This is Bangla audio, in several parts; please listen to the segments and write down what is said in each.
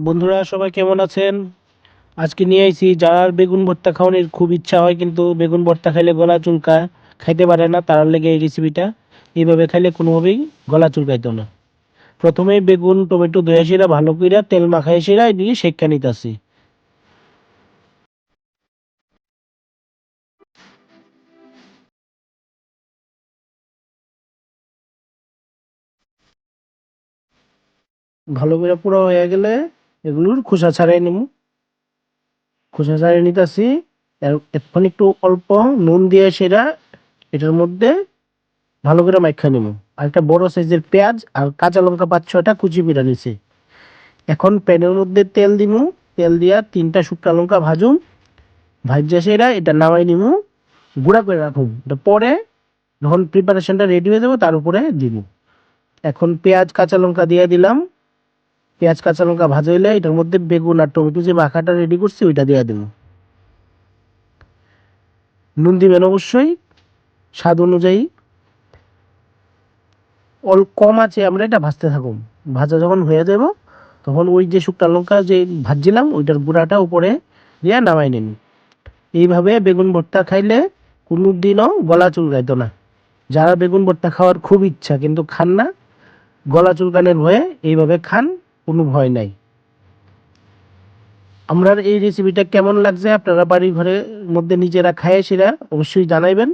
বন্ধুরা সবাই কেমন আছেন? আজকে নিয়ে আইছি যারা বেগুন ভর্তা খাওয়ানোর খুব ইচ্ছা হয় কিন্তু বেগুন ভর্তা খাইলে গলা চুলকায়, খাইতে পারে না, তার লেগে এই রেসিপিটা। এইভাবে খাইলে কোনোভাবেই গলা চুলকাইতো না। প্রথমেই বেগুন টমেটো ধুয়ে সিরা ভালো কইরা তেল মাখাই সিরা দিয়ে সেক্কা নিতাছি। ভালো করে পুরো হয়ে গেলে এগুলোর খোসা ছাড়াই নিব। খোসা ছাড়াই নিতাছি। এখন একটু অল্প নুন দিয়ে সেরা এটার মধ্যে ভালো করে মাইখা নিব। আর একটা বড় সাইজের পেঁয়াজ আর কাঁচা লঙ্কা 5-6টা কুচি করে নিছি। এখন প্যানের মধ্যে তেল দিমু। তেল দিয়া 3টা শুকনা লঙ্কা ভাজুম। ভাজা সেরা এটা নামাই নিমু, গুঁড়া করে রাখুম। এটা পরে যখন প্রিপারেশনটা রেডি হয়ে যাবে তার উপরে দিব। এখন পেঁয়াজ কাঁচা লঙ্কা দিয়ে দিলাম। পেঁয়াজ কাঁচা লঙ্কা ভাজা হইলে এটার মধ্যে বেগুন আর টমেটো যে মাখাটা রেডি করছি ওইটা দিয়ে দিব। নুন দিবেন অবশ্যই স্বাদ অনুযায়ী। কম আছে আমরা এটা ভাজতে থাকুম। ভাজা যখন হয়ে যাব তখন ওই যে শুকনা লঙ্কা যে ভাজছিলাম ওইটার গুঁড়াটা উপরে দিয়ে নামাই নিন। এইভাবে বেগুন ভর্তা খাইলে কোনো দিনও গলা চুলকাইতো না। যারা বেগুন ভর্তা খাওয়ার খুব ইচ্ছা কিন্তু খান না, গলা চুলকানোর ভয়ে এইভাবে খান, কোনো ভয় নাই। আপনার এই রেসিপিটা কেমন লাগছে আপনারা বাড়ির ঘরের মধ্যে নিজেরা খায় সেরা অবশ্যই জানাইবেন।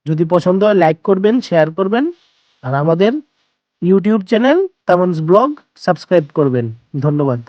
যদি পছন্দ হয় লাইক করবেন, শেয়ার করবেন। আর আমাদের ইউটিউব চ্যানেল তামান্স ব্লগ সাবস্ক্রাইব করবেন। ধন্যবাদ।